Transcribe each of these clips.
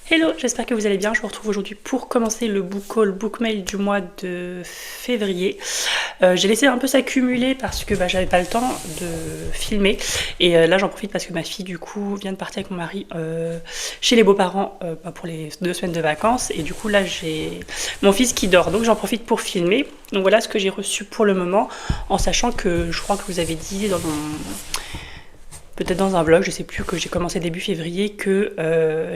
Hello, j'espère que vous allez bien. Je vous retrouve aujourd'hui pour commencer le book haul, book mail du mois de février. J'ai laissé un peu s'accumuler parce que j'avais pas le temps de filmer. Et là, j'en profite parce que ma fille, du coup, vient de partir avec mon mari chez les beaux-parents pour les 2 semaines de vacances. Et du coup, là, j'ai mon fils qui dort. Donc, j'en profite pour filmer. Donc, voilà ce que j'ai reçu pour le moment, en sachant que je crois que vous avez dit dans mon peut-être dans un vlog, je sais plus, que j'ai commencé début février, que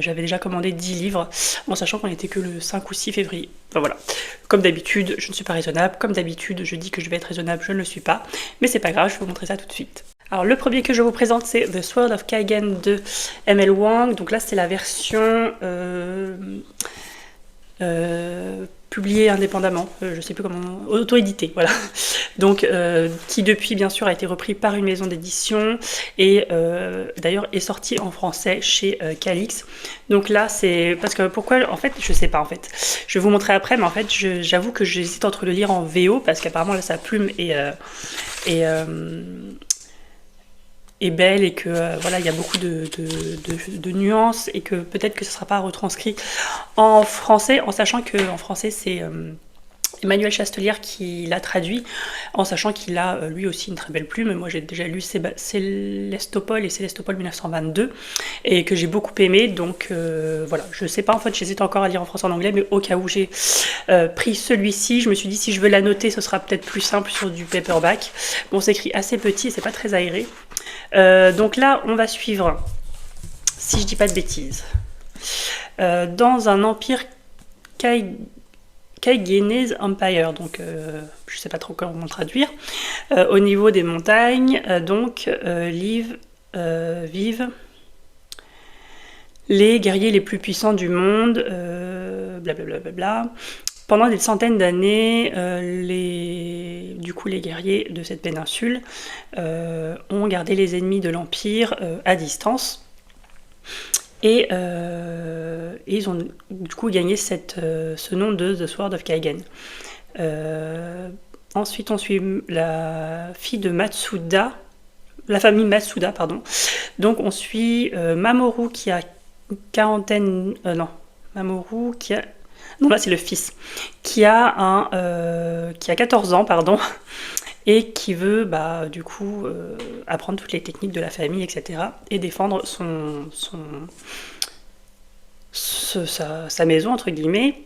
j'avais déjà commandé 10 livres, en sachant qu'on était que le 5 ou 6 février. Enfin voilà. Comme d'habitude, je ne suis pas raisonnable. Comme d'habitude, je dis que je vais être raisonnable, je ne le suis pas. Mais c'est pas grave, je vais vous montrer ça tout de suite. Alors le premier que je vous présente, c'est The Sword of Kaigen de M.L. Wang. Donc là, c'est la version publiée indépendamment, je sais plus comment, auto-édité, voilà. Donc qui depuis bien sûr a été repris par une maison d'édition et d'ailleurs est sorti en français chez Calix. Donc là c'est parce que pourquoi en fait je sais pas en fait. Je vais vous montrer après, mais en fait j'avoue que j'hésite entre le lire en VO parce qu'apparemment là sa plume est est belle et que voilà, il y a beaucoup de nuances et que peut-être que ce ne sera pas retranscrit en français, en sachant qu'en français c'est Emmanuel Chastelière qui l'a traduit, en sachant qu'il a lui aussi une très belle plume. Moi j'ai déjà lu Célestopol et Célestopol 1922 et que j'ai beaucoup aimé, donc voilà, je sais pas en fait, j'hésite encore à lire en français en anglais, mais au cas où j'ai pris celui-ci, je me suis dit si je veux la noter ce sera peut-être plus simple sur du paperback. Bon, c'est écrit assez petit et c'est pas très aéré. Donc là on va suivre, si je dis pas de bêtises, dans un empire Kaigenese Empire, donc je sais pas trop comment le traduire, au niveau des montagnes, vivent les guerriers les plus puissants du monde, blablabla. Pendant des centaines d'années, les guerriers de cette péninsule ont gardé les ennemis de l'Empire à distance. Et ils ont du coup gagné ce nom de The Sword of Kaigen. Ensuite, on suit la fille de Matsuda, la famille Matsuda, pardon. Donc, on suit Mamoru qui a Mamoru qui a... Non, là, c'est le fils. Qui a 14 ans, pardon. Et qui veut du coup apprendre toutes les techniques de la famille, etc. et défendre sa maison, entre guillemets.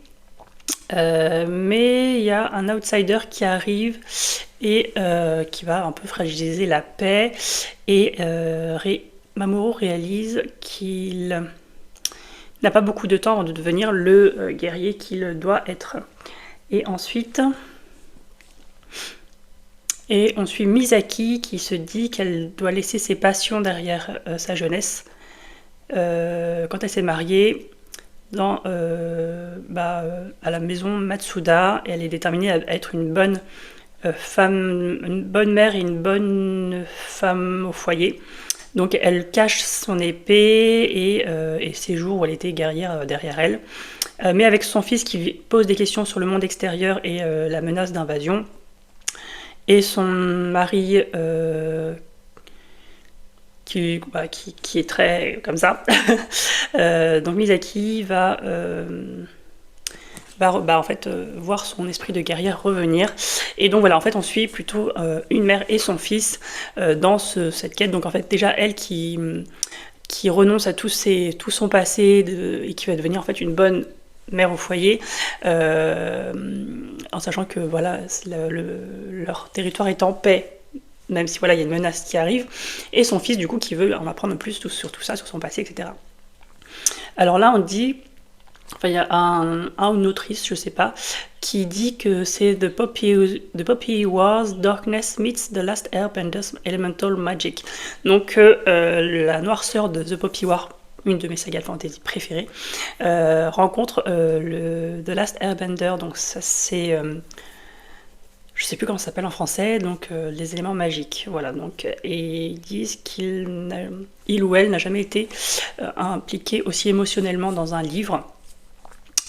Mais il y a un outsider qui arrive et qui va un peu fragiliser la paix. Et Mamoru réalise qu'il n'a pas beaucoup de temps avant de devenir le guerrier qu'il doit être. Et ensuite... Et on suit Misaki qui se dit qu'elle doit laisser ses passions derrière sa jeunesse quand elle s'est mariée à la maison Matsuda. Et elle est déterminée à être une bonne femme, une bonne mère et une bonne femme au foyer. Donc elle cache son épée et ses jours où elle était guerrière derrière elle. Mais avec son fils qui pose des questions sur le monde extérieur et la menace d'invasion. Et son mari qui est très comme ça. Donc Misaki va en fait voir son esprit de guerrière revenir. Et donc voilà, en fait on suit plutôt une mère et son fils dans cette quête. Donc en fait déjà elle qui renonce à tout son passé et qui va devenir en fait une bonne mère au foyer, en sachant que voilà, leur territoire est en paix, même si voilà, il y a une menace qui arrive, et son fils du coup qui veut en apprendre plus sur tout ça, sur son passé, etc. Alors là on dit, enfin il y a un ou une autrice, je sais pas, qui dit que c'est The Poppy Wars, Darkness meets The Last Airbender's Elemental Magic. Donc la noirceur de The Poppy War, une de mes sagas fantasy préférées, rencontre The Last Airbender. Donc ça c'est... je sais plus comment ça s'appelle en français, donc les éléments magiques. Voilà, donc, et ils disent il ou elle n'a jamais été impliqué aussi émotionnellement dans un livre.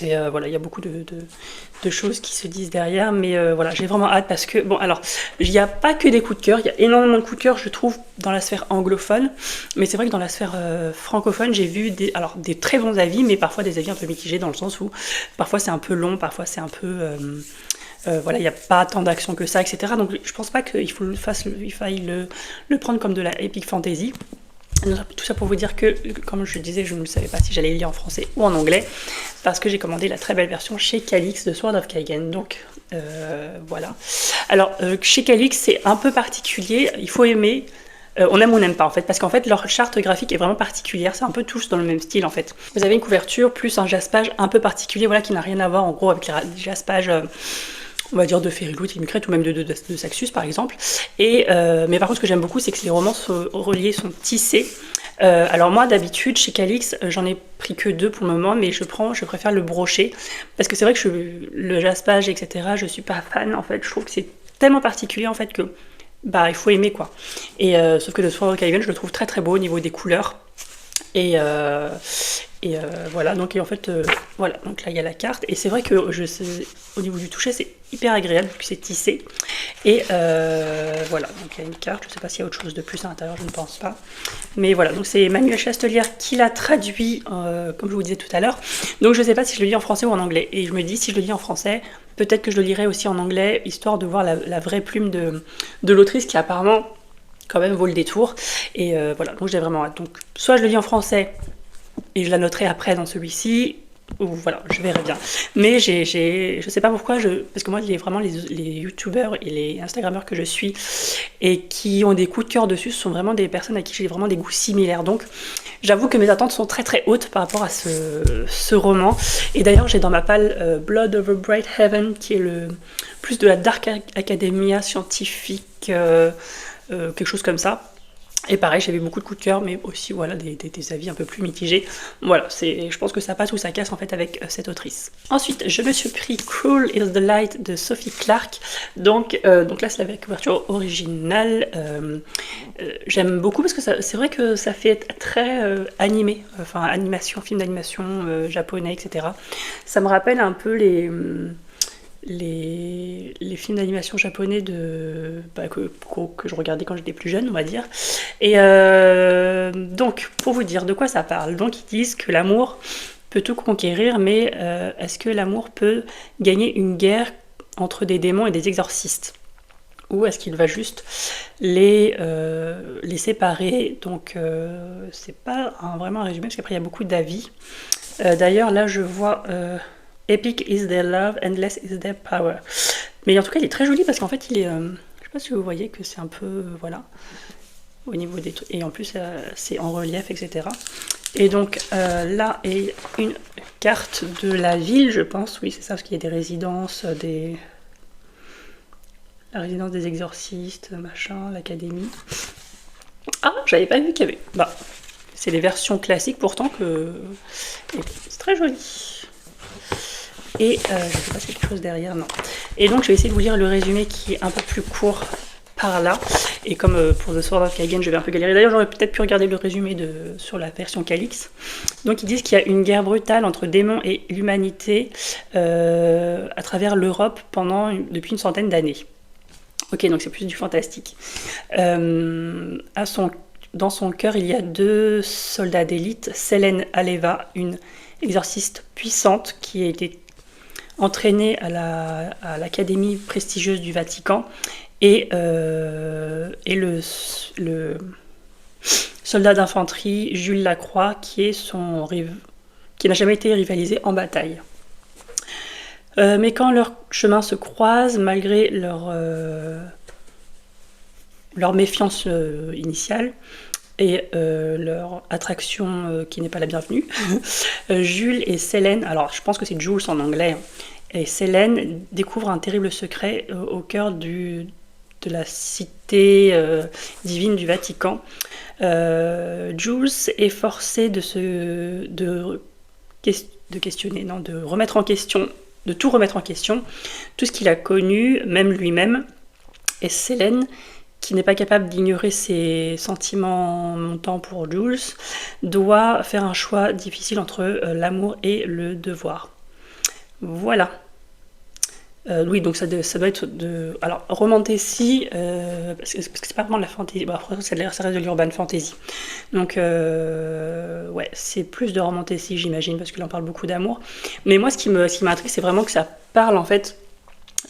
Et voilà, il y a beaucoup de choses qui se disent derrière, mais voilà, j'ai vraiment hâte parce que, bon, alors, il n'y a pas que des coups de cœur, il y a énormément de coups de cœur, je trouve, dans la sphère anglophone, mais c'est vrai que dans la sphère francophone, j'ai vu des très bons avis, mais parfois des avis un peu mitigés dans le sens où parfois c'est un peu long, parfois c'est un peu... voilà, il n'y a pas tant d'action que ça, etc. Donc je pense pas qu'il faille le prendre comme de la epic fantasy. Tout ça pour vous dire que, comme je disais, je ne savais pas si j'allais le lire en français ou en anglais, parce que j'ai commandé la très belle version chez Calix de Sword of Kagan, donc voilà. Alors, chez Calix, c'est un peu particulier, il faut aimer, on aime ou on n'aime pas en fait, parce qu'en fait leur charte graphique est vraiment particulière, c'est un peu tous dans le même style en fait. Vous avez une couverture plus un jaspage un peu particulier, voilà, qui n'a rien à voir en gros avec les jaspages... on va dire de Fairyloot, Illuminate ou même de Saxus par exemple. Mais par contre, ce que j'aime beaucoup, c'est que les romans reliés sont tissés. Alors moi, d'habitude, chez Calix, j'en ai pris que 2 pour le moment, mais je préfère le brochet, parce que c'est vrai que le jaspage, etc., je suis pas fan, en fait. Je trouve que c'est tellement particulier, en fait, que bah, il faut aimer, quoi. Et sauf que le Sword of Kagan, je le trouve très très beau au niveau des couleurs. Et voilà, donc en fait, voilà, donc là il y a la carte, et c'est vrai que au niveau du toucher, c'est hyper agréable vu que c'est tissé. Et voilà, donc il y a une carte, je ne sais pas s'il y a autre chose de plus à l'intérieur, je ne pense pas. Mais voilà, donc c'est Manuel Chastelière qui l'a traduit, comme je vous disais tout à l'heure. Donc je ne sais pas si je le lis en français ou en anglais. Et je me dis, si je le lis en français, peut-être que je le lirai aussi en anglais, histoire de voir la vraie plume de l'autrice qui apparemment quand même vaut le détour. Et voilà, donc j'ai vraiment hâte. Donc soit je le lis en français et je la noterai après dans celui-ci, ou voilà, je verrai bien. Mais je sais pas pourquoi, parce que moi, il y a vraiment les youtubeurs et les instagrammeurs que je suis et qui ont des coups de cœur dessus, ce sont vraiment des personnes à qui j'ai vraiment des goûts similaires. Donc j'avoue que mes attentes sont très très hautes par rapport à ce roman. Et d'ailleurs, j'ai dans ma palle Blood Over Bright Heaven, qui est plus de la Dark Academia scientifique, quelque chose comme ça. Et pareil, j'avais beaucoup de coups de cœur, mais aussi voilà, des avis un peu plus mitigés. Voilà, je pense que ça passe ou ça casse en fait avec cette autrice. Ensuite, je me suis pris Cruel is the Light de Sophie Clark. Donc là, c'est la couverture originale. J'aime beaucoup parce que c'est vrai que ça fait très animé, enfin animation, film d'animation japonais, etc. Ça me rappelle un peu les films d'animation japonais que je regardais quand j'étais plus jeune, on va dire. Et donc, pour vous dire de quoi ça parle, donc ils disent que l'amour peut tout conquérir, mais est-ce que l'amour peut gagner une guerre entre des démons et des exorcistes ? Ou est-ce qu'il va juste les séparer ? Donc, c'est pas vraiment un résumé, parce qu'après il y a beaucoup d'avis. D'ailleurs, là, je vois... Epic is their love, endless is their power. Mais en tout cas, il est très joli parce qu'en fait, il est... je sais pas si vous voyez que c'est un peu... voilà. Au niveau des trucs. Et en plus, c'est en relief, etc. Et donc, là est une carte de la ville, je pense. Oui, c'est ça, parce qu'il y a des résidences, la résidence des exorcistes, machin, l'académie. Ah, j'avais pas vu qu'il y avait... Bah, c'est les versions classiques, pourtant, que... c'est très joli. Et je ne sais pas s'il y a quelque chose derrière, non. Et donc je vais essayer de vous lire le résumé qui est un peu plus court par là. Et comme pour The Sword of Kagan, je vais un peu galérer. D'ailleurs, j'aurais peut-être pu regarder le résumé sur la version Calix. Donc ils disent qu'il y a une guerre brutale entre démons et l'humanité à travers l'Europe depuis une centaine d'années. Ok, donc c'est plus du fantastique. Dans son cœur, il y a 2 soldats d'élite, Selene Aleva, une exorciste puissante qui a été entraînée à l'académie prestigieuse du Vatican, et le soldat d'infanterie Jules Lacroix, qui n'a jamais été rivalisé en bataille. Mais quand leurs chemins se croisent, malgré leur méfiance initiale et leur attraction qui n'est pas la bienvenue, Jules et Selene, alors je pense que c'est Jules en anglais, et Selene découvrent un terrible secret au cœur de la cité divine du Vatican. Jules est forcé de remettre en question, de tout remettre en question, tout ce qu'il a connu, même lui-même. Et Selene, qui n'est pas capable d'ignorer ses sentiments montants pour Jules, doit faire un choix difficile entre l'amour et le devoir. Voilà. Oui, donc ça doit être de... Alors, romantasy, parce que c'est pas vraiment de la fantasy. Bon, après, ça reste de l'urban fantasy. Donc, ouais, c'est plus de romantasy, j'imagine, parce que là, on parle beaucoup d'amour. Mais moi, ce qui m'intrigue, c'est vraiment que ça parle, en fait,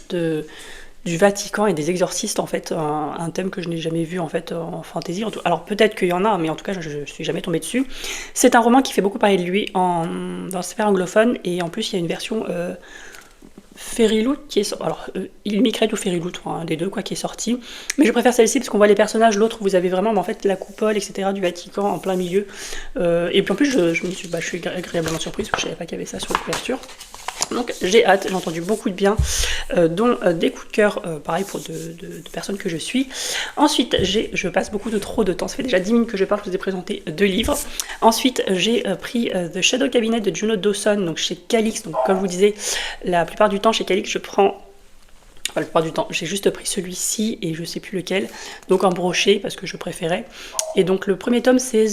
de, du Vatican et des exorcistes, en fait, un thème que je n'ai jamais vu, en fait, en fantasy. Alors, peut-être qu'il y en a, mais en tout cas, je suis jamais tombée dessus. C'est un roman qui fait beaucoup parler de lui dans la sphère anglophone, et en plus, il y a une version... Fairyloot qui est sorti. Alors, Ilmicrate ou Fairyloot, un des deux, quoi, qui est sorti. Mais je préfère celle-ci parce qu'on voit les personnages. L'autre, vous avez vraiment en fait la coupole, etc., du Vatican en plein milieu. Et puis en plus, je suis agréablement surprise parce que je savais pas qu'il y avait ça sur la couverture. Donc j'ai hâte, j'ai entendu beaucoup de bien, dont des coups de cœur, pareil pour de personnes que je suis. Ensuite, je passe beaucoup trop de temps, ça fait déjà 10 minutes que je parle, je vous ai présenté 2 livres. Ensuite, j'ai pris The Shadow Cabinet de Juno Dawson, donc chez Calix. Donc comme je vous disais, la plupart du temps chez Calix, je prends... Enfin, la plupart du temps, j'ai juste pris celui-ci et je sais plus lequel, donc en brochet parce que je préférais. Et donc le premier tome, c'est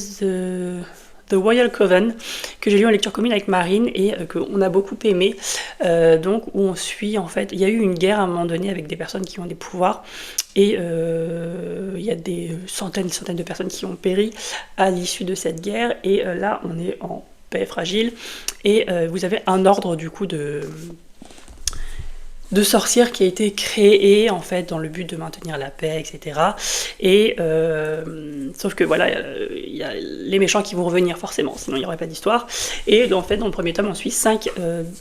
The Royal Coven, que j'ai lu en lecture commune avec Marine et qu'on a beaucoup aimé. Donc où on suit, en fait, il y a eu une guerre à un moment donné avec des personnes qui ont des pouvoirs et il y a des centaines de personnes qui ont péri à l'issue de cette guerre. Et là, on est en paix fragile et vous avez un ordre du coup de sorcières qui a été créée en fait dans le but de maintenir la paix, etc. Et sauf que voilà, il y a les méchants qui vont revenir forcément, sinon il n'y aurait pas d'histoire. Et en fait, dans le premier tome, on suit 5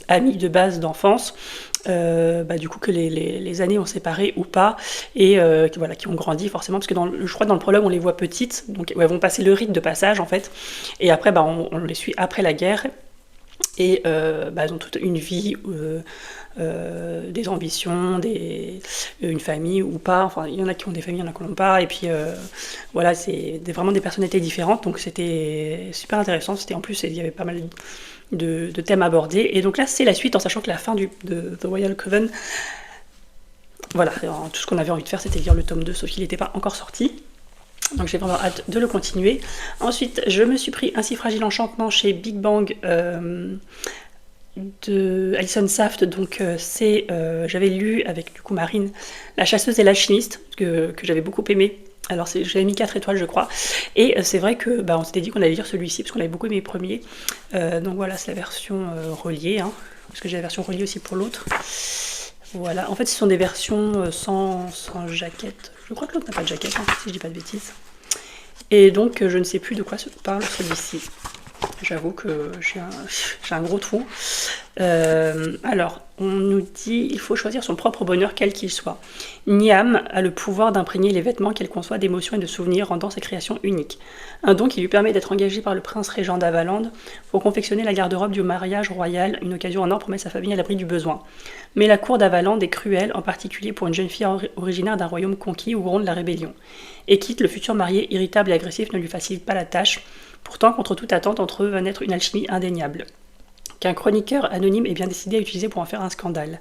amis de base d'enfance. Du coup que les années ont séparé ou pas et voilà, qui ont grandi forcément parce que je crois que dans le prologue on les voit petites, donc elles vont passer le rite de passage en fait, et après on les suit après la guerre et elles ont toute une vie, des ambitions, une famille ou pas, enfin il y en a qui ont des familles, il y en a qui n'en ont pas, et puis voilà, c'est vraiment des personnalités différentes, donc c'était super intéressant. En plus il y avait pas mal de thèmes abordés, et donc là c'est la suite, en sachant que la fin de The Royal Coven, voilà, tout ce qu'on avait envie de faire c'était lire le tome 2, sauf qu'il n'était pas encore sorti. Donc j'ai vraiment hâte de le continuer. Ensuite, je me suis pris Un si fragile enchantement chez Big Bang de Alison Saft. Donc j'avais lu avec du coup Marine La chasseuse et l'alchimiste, que j'avais beaucoup aimé. Alors j'avais mis 4 étoiles je crois. Et c'est vrai que on s'était dit qu'on allait lire celui-ci parce qu'on avait beaucoup aimé les premiers. Donc voilà, c'est la version reliée, hein, parce que j'ai la version reliée aussi pour l'autre. Voilà, en fait ce sont des versions sans jaquette. Je crois que l'autre n'a pas de jaquette, hein, si je dis pas de bêtises. Et donc je ne sais plus de quoi parle celui-ci. J'avoue que j'ai un gros trou. Alors, on nous dit il faut choisir son propre bonheur, quel qu'il soit. Niam a le pouvoir d'imprégner les vêtements qu'elle conçoit d'émotions et de souvenirs, rendant ses créations uniques. Un don qui lui permet d'être engagée par le prince régent d'Avaland pour confectionner la garde-robe du mariage royal, une occasion en or pour mettre sa famille à l'abri du besoin. Mais la cour d'Avaland est cruelle, en particulier pour une jeune fille originaire d'un royaume conquis où gronde la rébellion. Et quitte le futur marié irritable et agressif ne lui facilite pas la tâche. Pourtant, contre toute attente, entre eux va naître une alchimie indéniable, qu'un chroniqueur anonyme est bien décidé à utiliser pour en faire un scandale.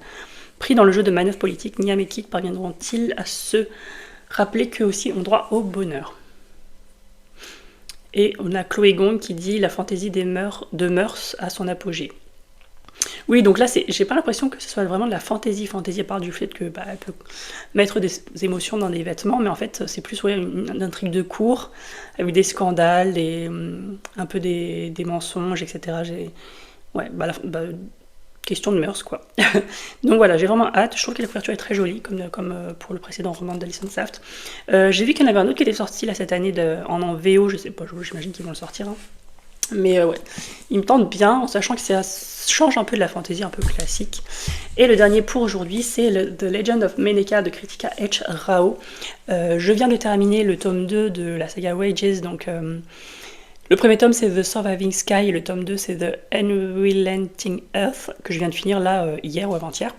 Pris dans le jeu de manœuvres politiques, Niam et Kit parviendront-ils à se rappeler qu'eux aussi ont droit au bonheur? Et on a Chloé Gong qui dit la fantaisie de mœurs à son apogée. Oui, donc là, j'ai pas l'impression que ce soit vraiment de la fantaisie. Fantaisie part du fait que elle peut mettre des émotions dans des vêtements, mais en fait, c'est plus une intrigue de cour, avec des scandales, un peu des mensonges, etc. Question de mœurs, quoi. Donc voilà, j'ai vraiment hâte. Je trouve que la couverture est très jolie, comme pour le précédent roman d'Alison Saft. J'ai vu qu'il y en avait un autre qui était sorti là cette année en VO, je sais pas, j'imagine qu'ils vont le sortir, hein. Mais ouais, il me tente bien, en sachant que ça change un peu de la fantaisie un peu classique. Et le dernier pour aujourd'hui, c'est The Legend of Meneka de Kritika H. Rao. Je viens de terminer le tome 2 de la saga Wages, donc le premier tome c'est The Surviving Sky, et le tome 2 c'est The Unrelenting Earth, que je viens de finir là hier ou avant-hier.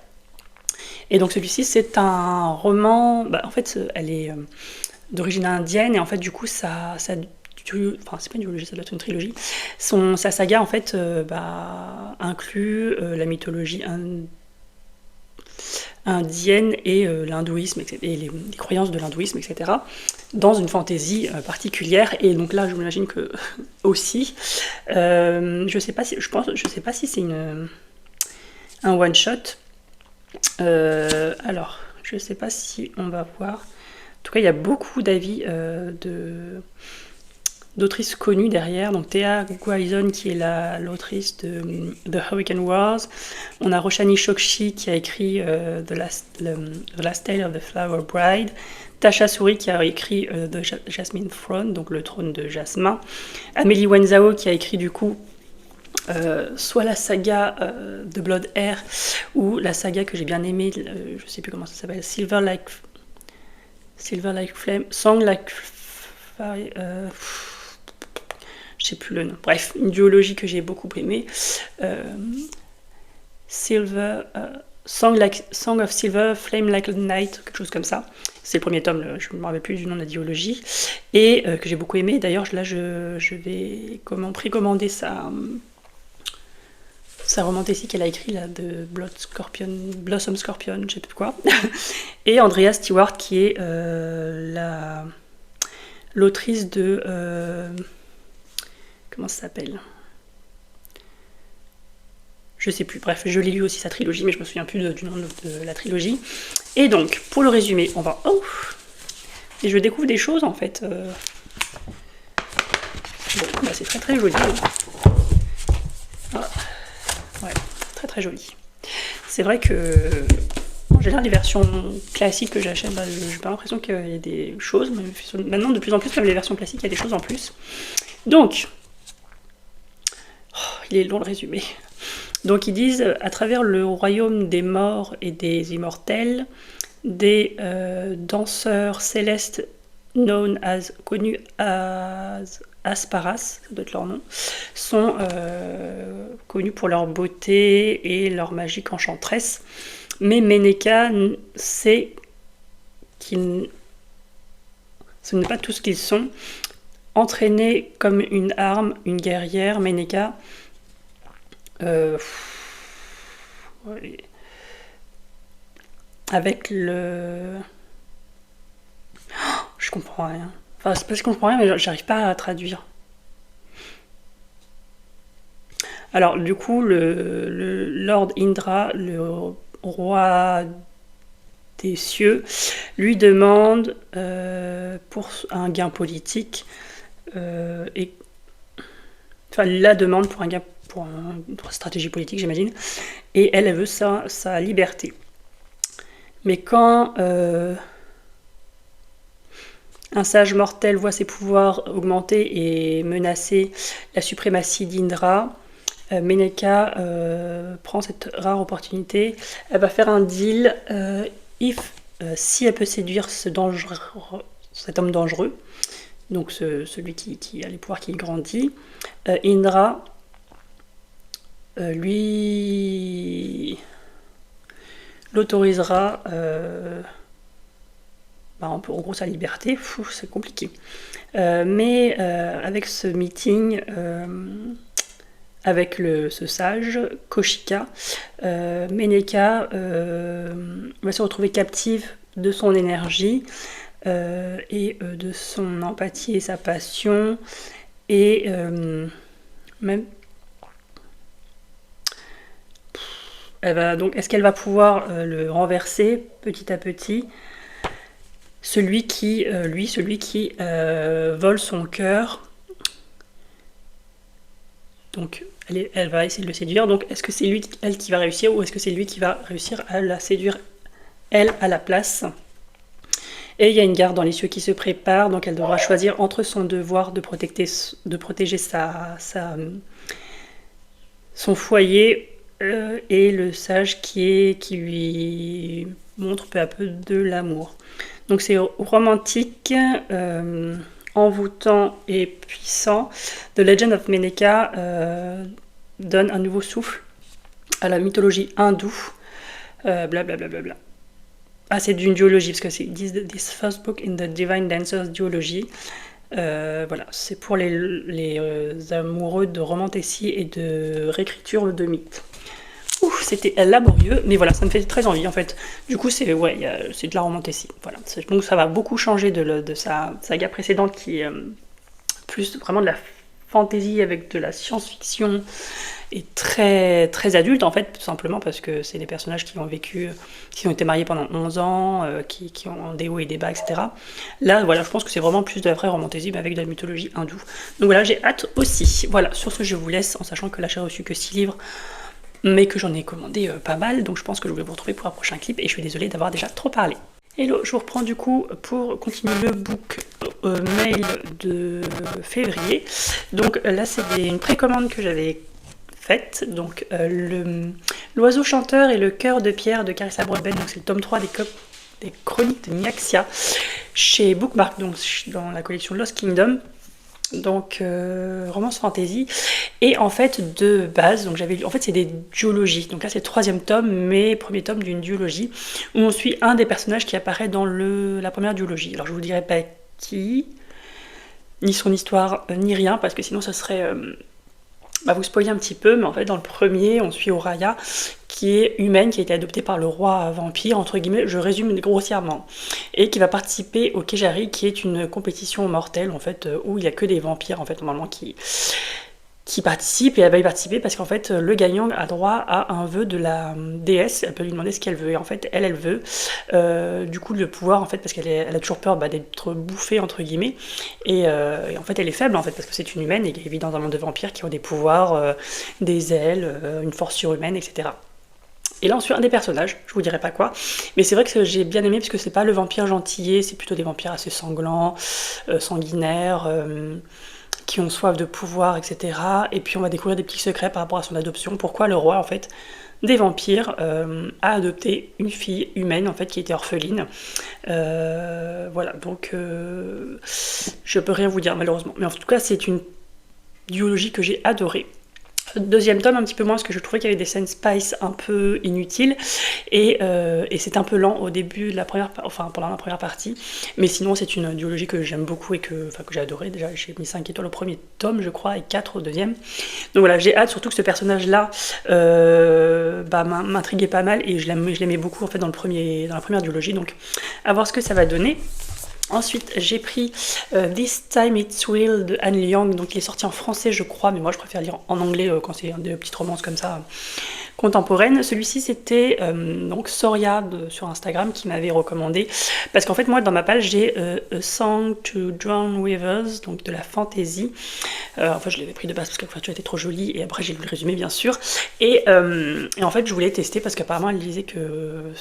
Et donc celui-ci c'est un roman, en fait elle est d'origine indienne, et en fait du coup ça enfin c'est pas une duologie, ça doit être une trilogie. Sa saga en fait inclut la mythologie indienne et l'hindouisme et les croyances de l'hindouisme, etc. dans une fantaisie particulière. Et donc là je m'imagine que aussi je sais pas si c'est une... un one-shot. Alors, je sais pas si on va voir. En tout cas, il y a beaucoup d'avis d'autrices connues derrière. Donc Thea Guizon qui est l'autrice de The Hurricane Wars. On a Roshani Chokshi qui a écrit The Last Tale of the Flower Bride. Tasha Suri qui a écrit The Jasmine Throne, donc le trône de Jasmin. Amélie Wenzhao qui a écrit du coup soit la saga de Blood Air ou la saga que j'ai bien aimée, je sais plus comment ça s'appelle, Silver Like Flame, Song Like Fire, je sais plus le nom. Bref, une duologie que j'ai beaucoup aimée. Song of Silver, Flame Like Night, quelque chose comme ça. C'est le premier tome, je ne me rappelle plus du nom de la duologie, et que j'ai beaucoup aimé. D'ailleurs, là, je vais précommander sa romance ici qu'elle a écrit là, de Blossom Scorpion, je sais plus quoi. Et Andrea Stewart qui est l'autrice de comment ça s'appelle, je sais plus, bref, je l'ai lu aussi sa trilogie, mais je me souviens plus du nom de la trilogie. Et donc, pour le résumé, on va... Oh, et je découvre des choses, en fait. Bon, bah, c'est très très joli. Ah, ouais, très très joli. C'est vrai que... En général, les versions classiques que j'achète, bah, j'ai pas l'impression qu'il y a des choses, mais maintenant, de plus en plus, même les versions classiques, il y a des choses en plus. Donc... Oh, il est long le résumé. Donc ils disent, à travers le royaume des morts et des immortels, des danseurs célestes connus as Asparas, ça doit être leur nom, sont connus pour leur beauté et leur magique enchanteresse. Mais Ménéka sait ce n'est pas tout ce qu'ils sont. Entraînée comme une arme, une guerrière, Ménéka ouais. Avec le... Oh, je comprends rien. Enfin, c'est pas que je comprends rien, mais j'arrive pas à traduire. Alors, du coup, le Lord Indra, le roi des cieux, lui demande pour un gain politique enfin, la demande pour un gain pour une stratégie politique, j'imagine, et elle veut sa liberté. Mais quand un sage mortel voit ses pouvoirs augmenter et menacer la suprématie d'Indra, Ménéka prend cette rare opportunité. Elle va faire un deal si elle peut séduire cet homme dangereux, donc celui qui a les pouvoirs, qui grandit, Indra lui l'autorisera en gros sa liberté. C'est compliqué, mais avec ce meeting avec ce sage Kaushika, Ménéka va se retrouver captive de son énergie et de son empathie et sa passion, et même est-ce qu'elle va pouvoir le renverser petit à petit, celui qui vole son cœur. Donc elle va essayer de le séduire. Donc est-ce que c'est elle qui va réussir, ou est-ce que c'est lui qui va réussir à la séduire elle à la place? Et il y a une guerre dans les cieux qui se prépare, donc elle devra choisir entre son devoir de protéger son foyer et le sage qui lui montre peu à peu de l'amour. Donc c'est romantique, envoûtant et puissant. The Legend of Ménéka donne un nouveau souffle à la mythologie hindoue. Blablabla. Ah, c'est d'une duologie, parce que c'est this first book in the Divine Dancers duology. Voilà, c'est pour les amoureux de romantécie et de réécriture de mythes. C'était laborieux, mais voilà, ça me fait très envie en fait. Du coup, c'est de la romantécie. Voilà. Donc ça va beaucoup changer de sa saga précédente, qui est plus vraiment de la fantasy avec de la science-fiction et très, très adulte en fait, tout simplement parce que c'est des personnages qui ont vécu, qui ont été mariés pendant 11 ans, qui ont des hauts et des bas, etc. Là, voilà, je pense que c'est vraiment plus de la vraie romantasy, mais avec de la mythologie hindoue. Donc voilà, j'ai hâte aussi. Voilà, sur ce, je vous laisse, en sachant que là, j'ai reçu que 6 livres, mais que j'en ai commandé pas mal, donc je pense que je vais vous retrouver pour un prochain clip, et je suis désolée d'avoir déjà trop parlé. Hello, je vous reprends du coup pour continuer le book mail de février. Donc là, c'est une précommande que j'avais faite. Donc l'oiseau chanteur et le cœur de pierre de Carissa Broadbent, donc c'est le tome 3 des chroniques de Nyaxia chez Bookmark, donc dans la collection Lost Kingdom. Donc romance fantasy, et en fait de base, donc j'avais lu, en fait c'est des duologies, donc là c'est le 3e tome, mais premier tome d'une duologie où on suit un des personnages qui apparaît dans la première duologie. Alors je vous dirai pas qui, ni son histoire, ni rien, parce que sinon ça serait vous spoiler un petit peu, mais en fait dans le premier on suit Oraya qui est humaine, qui a été adoptée par le roi vampire, entre guillemets, je résume grossièrement, et qui va participer au Kejari, qui est une compétition mortelle en fait, où il n'y a que des vampires en fait normalement qui participent, et elle va y participer parce qu'en fait le gagnant a droit à un vœu de la déesse, elle peut lui demander ce qu'elle veut, et en fait elle veut du coup le pouvoir en fait, parce elle a toujours peur d'être bouffée entre guillemets, et en fait elle est faible en fait parce que c'est une humaine et qu'elle vit dans un monde de vampires qui ont des pouvoirs, des ailes, une force surhumaine, etc. Et là on suit un des personnages, je vous dirai pas quoi, mais c'est vrai que j'ai bien aimé parce que c'est pas le vampire gentillet, c'est plutôt des vampires assez sanglants, sanguinaires, qui ont soif de pouvoir, etc. Et puis on va découvrir des petits secrets par rapport à son adoption, pourquoi le roi en fait des vampires a adopté une fille humaine en fait qui était orpheline. Voilà, donc je peux rien vous dire malheureusement, mais en tout cas c'est une duologie que j'ai adorée. Deuxième tome un petit peu moins parce que je trouvais qu'il y avait des scènes spice un peu inutiles, et c'est un peu lent au début de pendant la première partie, mais sinon c'est une duologie que j'aime beaucoup et que j'ai adoré. Déjà j'ai mis 5 étoiles au premier tome je crois et 4 au deuxième, donc voilà, j'ai hâte, surtout que ce personnage là m'intriguait pas mal et je l'aimais beaucoup en fait dans la première duologie, donc à voir ce que ça va donner. Ensuite, j'ai pris This Time It's Will de Anne Liang, donc il est sorti en français je crois, mais moi je préfère lire en anglais quand c'est des petites romances comme ça contemporaines. Celui-ci c'était donc Soria sur Instagram qui m'avait recommandé, parce qu'en fait moi dans ma page j'ai A Song to Drown Rivers, donc de la fantasy. Enfin je l'avais pris de base parce que la couverture était trop jolie, et après j'ai lu le résumé bien sûr, et en fait je voulais tester parce qu'apparemment elle disait que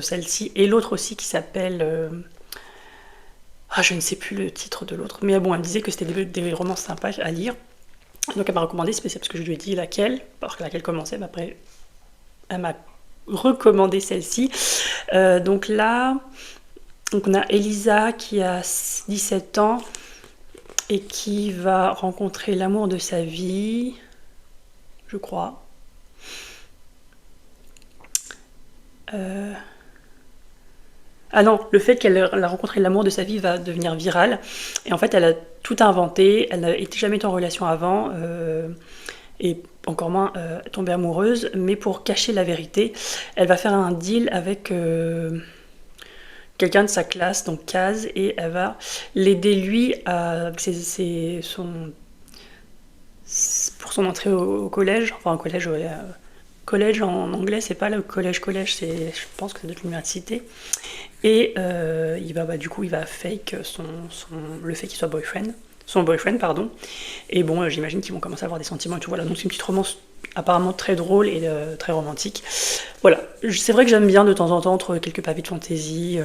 celle-ci et l'autre aussi qui s'appelle... je ne sais plus le titre de l'autre, mais bon, elle me disait que c'était des romans sympas à lire. Donc elle m'a recommandé, c'est parce que je lui ai dit laquelle, parce que laquelle commençait, mais après elle m'a recommandé celle-ci. Donc là, on a Elisa qui a 17 ans et qui va rencontrer l'amour de sa vie, je crois. Ah non, le fait qu'elle a rencontré l'amour de sa vie va devenir viral. Et en fait, elle a tout inventé. Elle n'a jamais été en relation avant. Et encore moins tombée amoureuse. Mais pour cacher la vérité, elle va faire un deal avec quelqu'un de sa classe, donc Kaz. Et elle va l'aider lui pour son entrée au collège. Enfin, au collège... collège en anglais, c'est pas le collège, je pense que c'est de l'université. Et il va fake le fait qu'il soit son boyfriend, pardon. Et bon, j'imagine qu'ils vont commencer à avoir des sentiments et tout. Voilà, donc c'est une petite romance apparemment très drôle et très romantique. Voilà, c'est vrai que j'aime bien de temps en temps entre quelques pavés de fantaisie.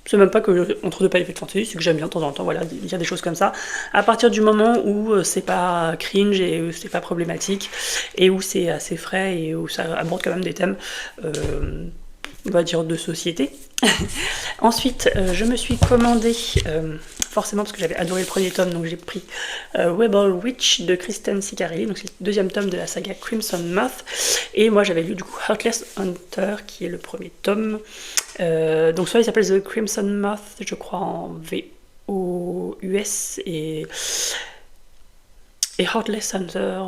C'est même pas que entre deux pavés de fantaisie, c'est que j'aime bien de temps en temps, voilà, il y a des choses comme ça. À partir du moment où c'est pas cringe et où c'est pas problématique et où c'est assez frais et où ça aborde quand même des thèmes, on va dire, de société. Ensuite, je me suis commandé, forcément parce que j'avais adoré le premier tome, donc j'ai pris Rebel Witch de Kristen Ciccarelli, donc c'est le deuxième tome de la saga Crimson Moth, et moi j'avais lu du coup Heartless Hunter qui est le premier tome. Donc soit il s'appelle The Crimson Moth, je crois en VO US, et Heartless Hunter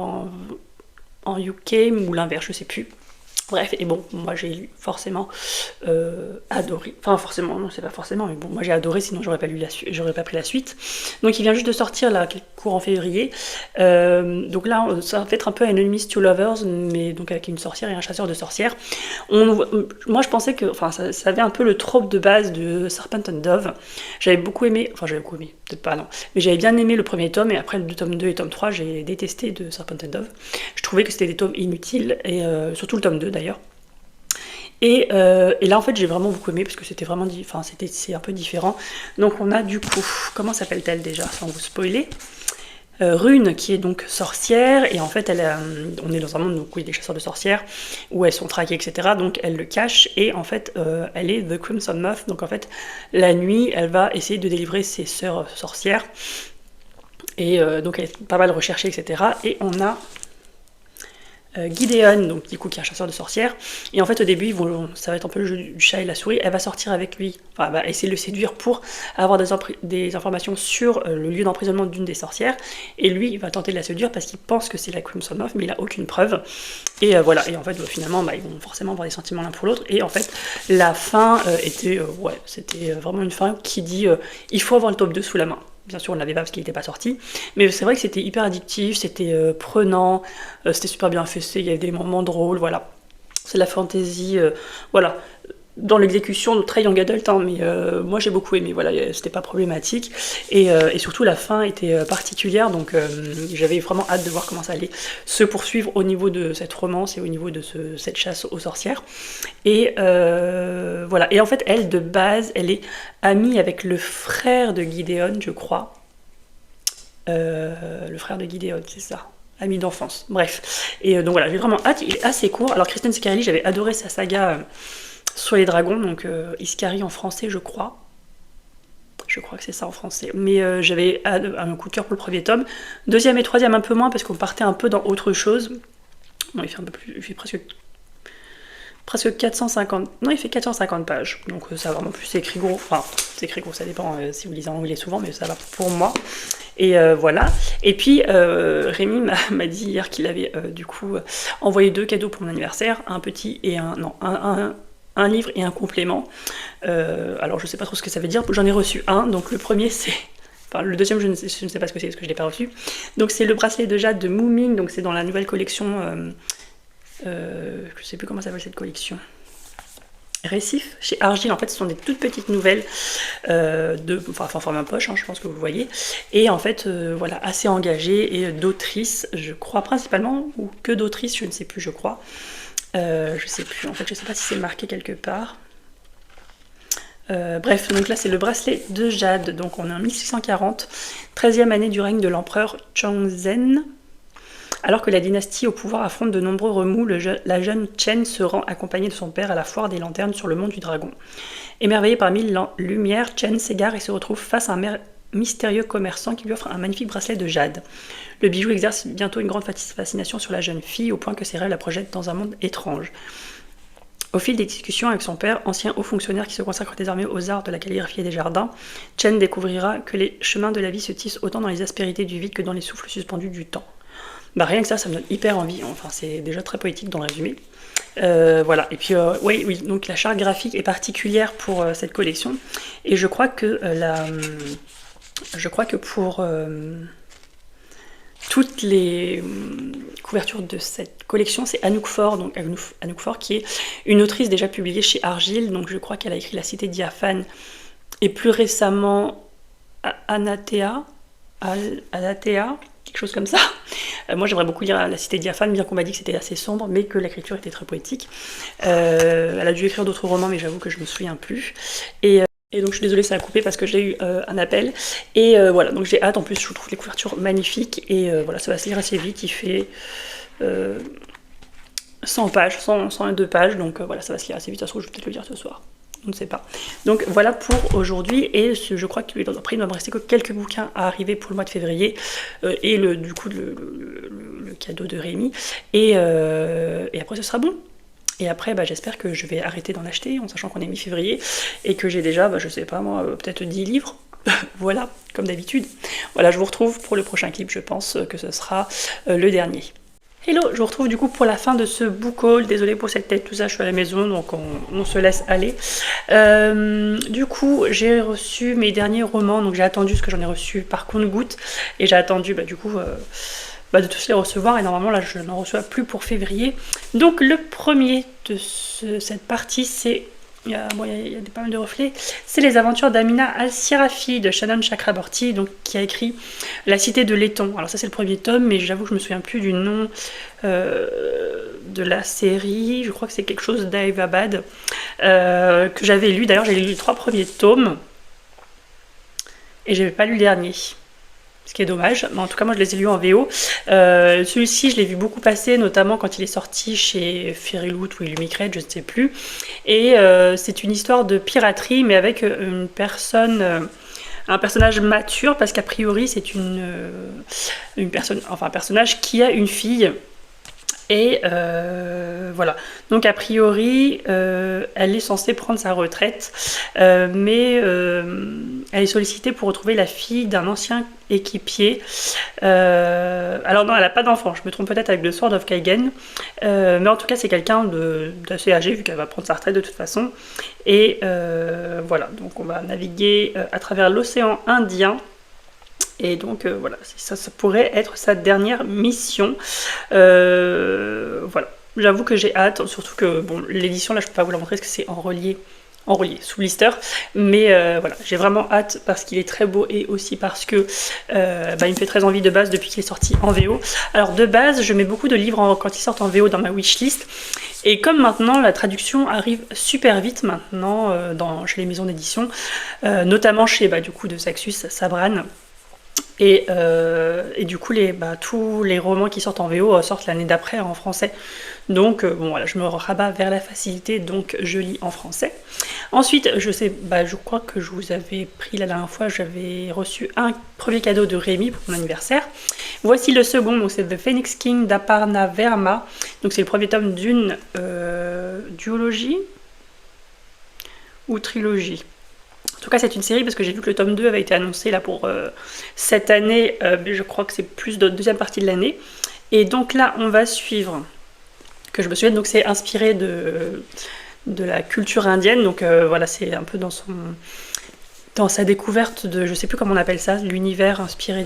en UK, ou l'inverse, je sais plus. Bref, et bon, moi j'ai forcément adoré. Enfin, forcément, non, c'est pas forcément, mais bon, moi j'ai adoré, sinon j'aurais pas lu j'aurais pas pris la suite. Donc il vient juste de sortir là, court en février. Donc là, ça va être un peu un Enemies to Lovers, mais donc avec une sorcière et un chasseur de sorcières. Moi je pensais que, enfin, ça avait un peu le trope de base de Serpent and Dove. J'avais beaucoup aimé, enfin j'avais beaucoup aimé, peut-être pas non, mais j'avais bien aimé le premier tome, et après le tome 2 et tome 3, j'ai détesté de Serpent and Dove. Je trouvais que c'était des tomes inutiles, et surtout le tome 2 d'ailleurs. Et là en fait j'ai vraiment beaucoup aimé parce que c'était vraiment c'est un peu différent. Donc on a du coup, comment s'appelle-t-elle déjà sans vous spoiler, Rune, qui est donc sorcière, et en fait on est dans un monde où il y a des chasseurs de sorcières, où elles sont traquées, etc. Donc elle le cache, et en fait elle est The Crimson Moth, donc en fait la nuit elle va essayer de délivrer ses sœurs sorcières, et donc elle est pas mal recherchée, etc. Et on a Gideon, donc du coup qui est un chasseur de sorcières, et en fait au début ça va être un peu le jeu du chat et la souris. Elle va sortir avec lui, enfin elle va essayer de le séduire pour avoir des informations sur le lieu d'emprisonnement d'une des sorcières, et lui il va tenter de la séduire parce qu'il pense que c'est la Crimson Moth, mais il a aucune preuve, et voilà, et en fait finalement ils vont forcément avoir des sentiments l'un pour l'autre, et en fait la fin c'était vraiment une fin qui dit il faut avoir le tome 2 sous la main. Bien sûr, on ne l'avait pas parce qu'il n'était pas sorti, mais c'est vrai que c'était hyper addictif, c'était prenant, c'était super bien fait, il y avait des moments drôles, voilà. C'est de la fantasy, voilà. Dans l'exécution, très young adult, hein, mais moi j'ai beaucoup aimé, voilà, c'était pas problématique, et surtout la fin était particulière, donc j'avais vraiment hâte de voir comment ça allait se poursuivre au niveau de cette romance et au niveau de cette chasse aux sorcières. Et voilà, et en fait elle de base, elle est amie avec le frère de Gideon, je crois, le frère de Gideon, c'est ça, ami d'enfance, bref, et donc voilà, j'ai vraiment hâte, il est assez court. Alors Kristen Scarelli, j'avais adoré sa saga sur les dragons, donc Iscari en français, je crois que c'est ça en français, mais j'avais un coup de cœur pour le premier tome. Deuxième et troisième un peu moins, parce qu'on partait un peu dans autre chose. Non, il fait un peu plus, il fait presque 450, non il fait 450 pages, donc ça va vraiment plus, c'est écrit gros, enfin c'est écrit gros, ça dépend si vous lisez en anglais souvent, mais ça va pour moi. Et voilà. Et puis Rémi m'a dit hier qu'il avait du coup envoyé 2 cadeaux pour mon anniversaire, un petit et un livre et un complément. Alors je sais pas trop ce que ça veut dire, j'en ai reçu un, donc le premier c'est... Enfin, le deuxième, je ne sais pas ce que c'est parce que je ne l'ai pas reçu. Donc c'est le bracelet de jade de Moomin, donc c'est dans la nouvelle collection, je ne sais plus comment s'appelle cette collection. Récif, chez Argile, en fait ce sont des toutes petites nouvelles enfin format poche, hein, je pense que vous voyez, et en fait voilà, assez engagées, et d'autrices, je crois principalement, ou que d'autrices, je ne sais plus, je crois. Je sais plus, en fait je sais pas si c'est marqué quelque part. Bref, donc là c'est le bracelet de jade, donc on est en 1640, 13e année du règne de l'empereur Chongzhen. Alors que la dynastie au pouvoir affronte de nombreux remous, la jeune Chen se rend accompagnée de son père à la foire des lanternes sur le mont du dragon. Émerveillée par 1000 lumières, Chen s'égare et se retrouve face à un mystérieux commerçant qui lui offre un magnifique bracelet de jade. Le bijou exerce bientôt une grande fascination sur la jeune fille, au point que ses rêves la projettent dans un monde étrange. Au fil des discussions avec son père, ancien haut fonctionnaire qui se consacre désormais aux arts de la calligraphie et des jardins, Chen découvrira que les chemins de la vie se tissent autant dans les aspérités du vide que dans les souffles suspendus du temps. Bah rien que ça me donne hyper envie, enfin c'est déjà très poétique dans le résumé. Voilà, et puis oui, donc la charte graphique est particulière pour cette collection, et je crois que pour toutes les couvertures de cette collection, c'est Anouk Faure, donc Anouk Faure qui est une autrice déjà publiée chez Argile, donc je crois qu'elle a écrit La Cité diaphane, et plus récemment Anathea, quelque chose comme ça. Moi j'aimerais beaucoup lire La Cité diaphane, bien qu'on m'a dit que c'était assez sombre, mais que l'écriture était très poétique. Elle a dû écrire d'autres romans, mais j'avoue que je me souviens plus. Et donc je suis désolée, ça a coupé parce que j'ai eu un appel. Et voilà, donc j'ai hâte, en plus je trouve les couvertures magnifiques, et voilà, ça va se lire assez vite, il fait 100 pages, 102 pages, donc voilà, ça va se lire assez vite, ça se trouve je vais peut-être le lire ce soir. On ne sait pas. Donc voilà pour aujourd'hui, et je crois qu'après il ne va me rester que quelques bouquins à arriver pour le mois de février, et du coup le cadeau de Rémi, et après ce sera bon. Et après j'espère que je vais arrêter d'en acheter en sachant qu'on est mi-février, et que j'ai déjà, je sais pas moi, peut-être 10 livres. Voilà, comme d'habitude. Voilà, je vous retrouve pour le prochain clip, je pense que ce sera le dernier. Hello, je vous retrouve du coup pour la fin de ce book haul. Désolée pour cette tête, tout ça, je suis à la maison, donc on se laisse aller. Du coup, j'ai reçu mes derniers romans, donc j'ai attendu, parce que j'en ai reçu par compte-gouttes, et j'ai attendu de tous les recevoir, et normalement là je n'en reçois plus pour février. Donc le premier de cette partie, c'est... Il y a pas mal de reflets. C'est les aventures d'Amina Al-Sirafi de Shannon Chakraborty, donc qui a écrit La Cité de laiton. Alors ça c'est le premier tome, mais j'avoue que je me souviens plus du nom de la série. Je crois que c'est quelque chose d'Aevabad que j'avais lu. D'ailleurs j'ai lu les 3 premiers tomes et j'avais pas lu le dernier. Ce qui est dommage, mais en tout cas moi je les ai lus en VO. Celui-ci je l'ai vu beaucoup passer, notamment quand il est sorti chez Fairyloot ou Illumicrate, je ne sais plus. Et c'est une histoire de piraterie, mais avec un personnage mature, parce qu'a priori c'est un personnage qui a une fille. Et voilà, donc a priori elle est censée prendre sa retraite, mais elle est sollicitée pour retrouver la fille d'un ancien équipier. Alors non, elle n'a pas d'enfant, je me trompe peut-être avec le Sword of Kaigen, mais en tout cas c'est quelqu'un d'assez âgé vu qu'elle va prendre sa retraite de toute façon. Et voilà, donc on va naviguer à travers l'océan Indien. Et donc voilà, ça pourrait être sa dernière mission. Voilà, j'avoue que j'ai hâte, surtout que bon, l'édition là je peux pas vous la montrer parce que c'est en relié sous blister, mais voilà, j'ai vraiment hâte parce qu'il est très beau et aussi parce que il me fait très envie de base depuis qu'il est sorti en VO. Alors de base, je mets beaucoup de livres quand ils sortent en VO dans ma wishlist, et comme maintenant la traduction arrive super vite maintenant chez les maisons d'édition, notamment chez du coup de Saxus, Sabran. Et du coup, tous les romans qui sortent en VO sortent l'année d'après en français. Donc, bon, voilà, je me rabats vers la facilité, donc je lis en français. Ensuite, je crois que je vous avais pris la dernière fois, j'avais reçu un premier cadeau de Rémi pour mon anniversaire. Voici le second, donc c'est The Phoenix King d'Aparna Verma. Donc, c'est le premier tome d'une duologie ou trilogie. En tout cas, c'est une série parce que j'ai vu que le tome 2 avait été annoncé là pour cette année, mais je crois que c'est plus de deuxième partie de l'année. Et donc là, on va suivre, que je me souviens, donc c'est inspiré de la culture indienne. Donc voilà, c'est un peu dans sa découverte de, je sais plus comment on appelle ça, l'univers inspiré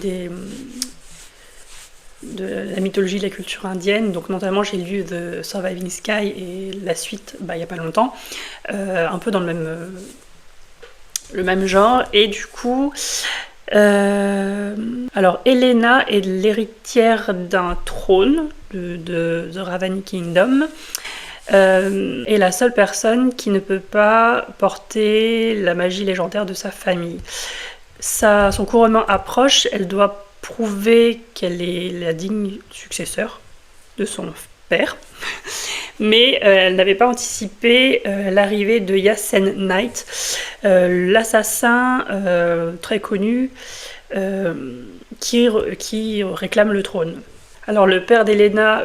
de la mythologie de la culture indienne. Donc notamment j'ai lu The Surviving Sky et la suite il n'y a pas longtemps, un peu dans le même genre. Et du coup alors Elena est l'héritière d'un trône de The Ravani Kingdom, et la seule personne qui ne peut pas porter la magie légendaire de sa famille. Son couronnement approche, elle doit prouver qu'elle est la digne successeur de son père, mais elle n'avait pas anticipé l'arrivée de Yasen Knight, l'assassin très connu qui réclame le trône. Alors le père d'Elena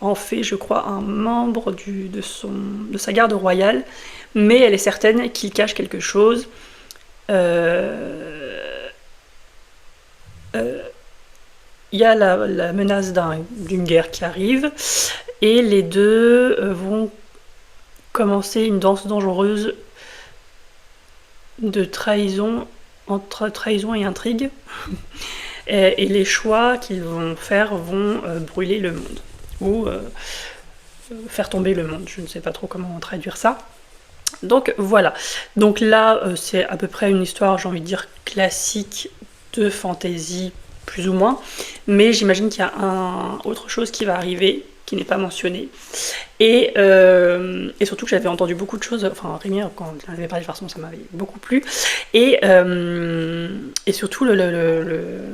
en fait, je crois, un membre de sa garde royale, mais elle est certaine qu'il cache quelque chose. Il y a la menace d'une guerre qui arrive, et les deux vont commencer une danse dangereuse de trahison, entre trahison et intrigue. Et les choix qu'ils vont faire vont brûler le monde, ou faire tomber le monde, je ne sais pas trop comment traduire ça. Donc voilà, donc là c'est à peu près une histoire, j'ai envie de dire, classique de fantasy, plus ou moins, mais j'imagine qu'il y a autre chose qui va arriver, qui n'est pas mentionné, et surtout que j'avais entendu beaucoup de choses, enfin Rémi, quand j'en avais parlé de façon, ça m'avait beaucoup plu, et surtout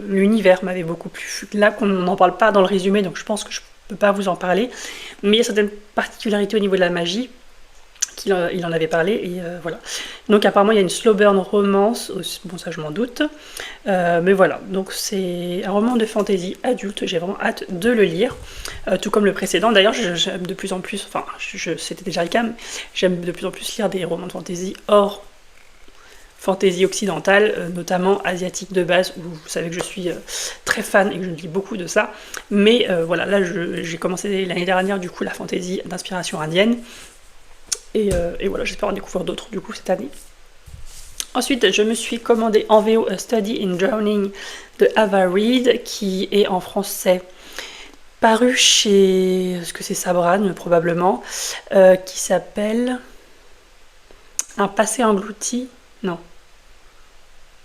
l'univers m'avait beaucoup plu. Là qu'on n'en parle pas dans le résumé, donc je pense que je peux pas vous en parler, mais il y a certaines particularités au niveau de la magie, il en avait parlé, et voilà. Donc apparemment il y a une slow burn romance, bon ça je m'en doute, mais voilà, donc c'est un roman de fantasy adulte, j'ai vraiment hâte de le lire, tout comme le précédent. D'ailleurs j'aime de plus en plus, c'était déjà le cas, mais j'aime de plus en plus lire des romans de fantasy hors fantasy occidentale, notamment asiatique de base, où vous savez que je suis très fan et que je lis beaucoup de ça. Mais voilà, là j'ai commencé l'année dernière du coup la fantasy d'inspiration indienne. Et voilà, j'espère en découvrir d'autres du coup cette année. Ensuite, je me suis commandé en VO A Study in Drowning de Ava Reid, qui est en français paru chez, est-ce que c'est Sabran probablement, qui s'appelle Un passé englouti. Non.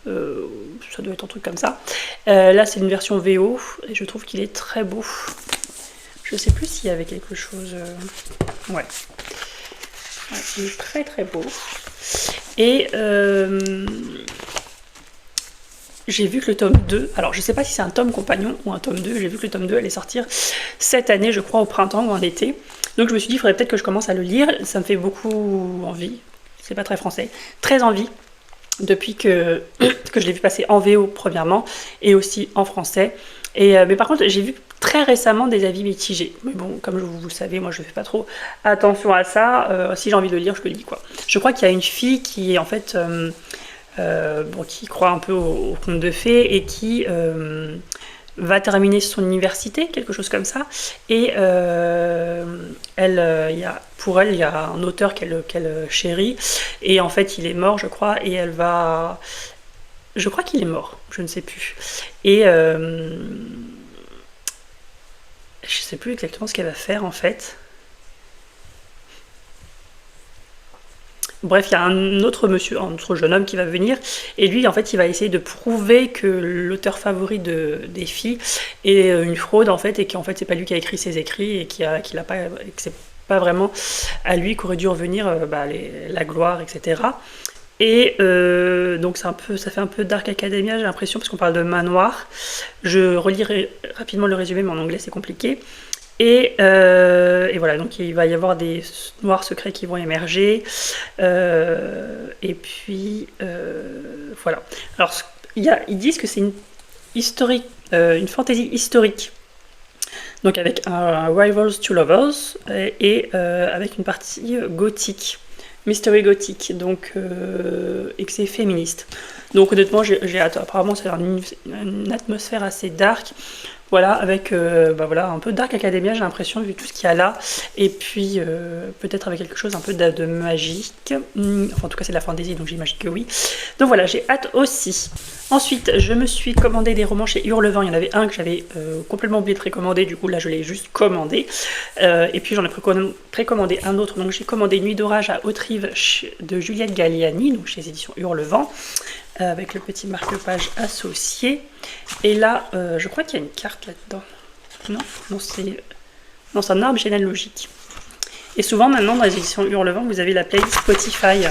Ça doit être un truc comme ça. Là, c'est une version VO et je trouve qu'il est très beau. Je sais plus s'il y avait quelque chose. Ouais. Il est très très beau. Et j'ai vu que le tome 2, alors je sais pas si c'est un tome compagnon ou un tome 2, j'ai vu que le tome 2 allait sortir cette année, je crois au printemps ou en été. Donc je me suis dit, il faudrait peut-être que je commence à le lire, ça me fait beaucoup envie, c'est pas très français, très envie, depuis que je l'ai vu passer en VO premièrement, et aussi en français. Mais par contre, j'ai vu très récemment des avis mitigés. Mais bon, comme vous le savez, moi je fais pas trop attention à ça. Si j'ai envie de le lire, je le lis quoi. Je crois qu'il y a une fille qui est en fait qui croit un peu au conte de fées et qui va terminer son université, quelque chose comme ça. Et pour elle, il y a un auteur qu'elle chérit. Et en fait, il est mort, je crois. Et elle va... Je crois qu'il est mort, je ne sais plus. Et je sais plus exactement ce qu'elle va faire en fait. Bref, il y a un autre monsieur, un autre jeune homme qui va venir, et lui, en fait, il va essayer de prouver que l'auteur favori des filles est une fraude, en fait, et qu'en fait, c'est pas lui qui a écrit ses écrits, et qu'il a pas, et que c'est pas vraiment à lui qu'aurait dû revenir la gloire, etc. Et donc ça fait un peu Dark Academia, j'ai l'impression, parce qu'on parle de manoir. Je relirai rapidement le résumé, mais en anglais c'est compliqué. Et voilà, donc il va y avoir des noirs secrets qui vont émerger. Et puis voilà. Alors ils disent que c'est une fantasy historique. Donc avec un Rivals to Lovers et avec une partie gothique. Mystery gothique, donc, et que c'est féministe. Donc honnêtement, j'ai hâte. Apparemment, c'est une atmosphère assez dark. Voilà, avec voilà, un peu Dark Academia, j'ai l'impression, vu tout ce qu'il y a là. Et puis, peut-être avec quelque chose un peu de magique. Enfin, en tout cas, c'est de la fantasy, donc j'imagine que oui. Donc voilà, j'ai hâte aussi. Ensuite, je me suis commandé des romans chez Hurlevent. Il y en avait un que j'avais complètement oublié de précommander. Du coup, là, je l'ai juste commandé. Et puis, j'en ai précommandé un autre. Donc, j'ai commandé Nuit d'orage à Haute-Rive de Juliette Galliani, donc chez les éditions Hurlevent, avec le petit marque-page associé. Et là, je crois qu'il y a une carte là-dedans. Non, c'est un arbre généalogique. Et souvent, maintenant, dans les éditions Hurlevent, vous avez la playlist Spotify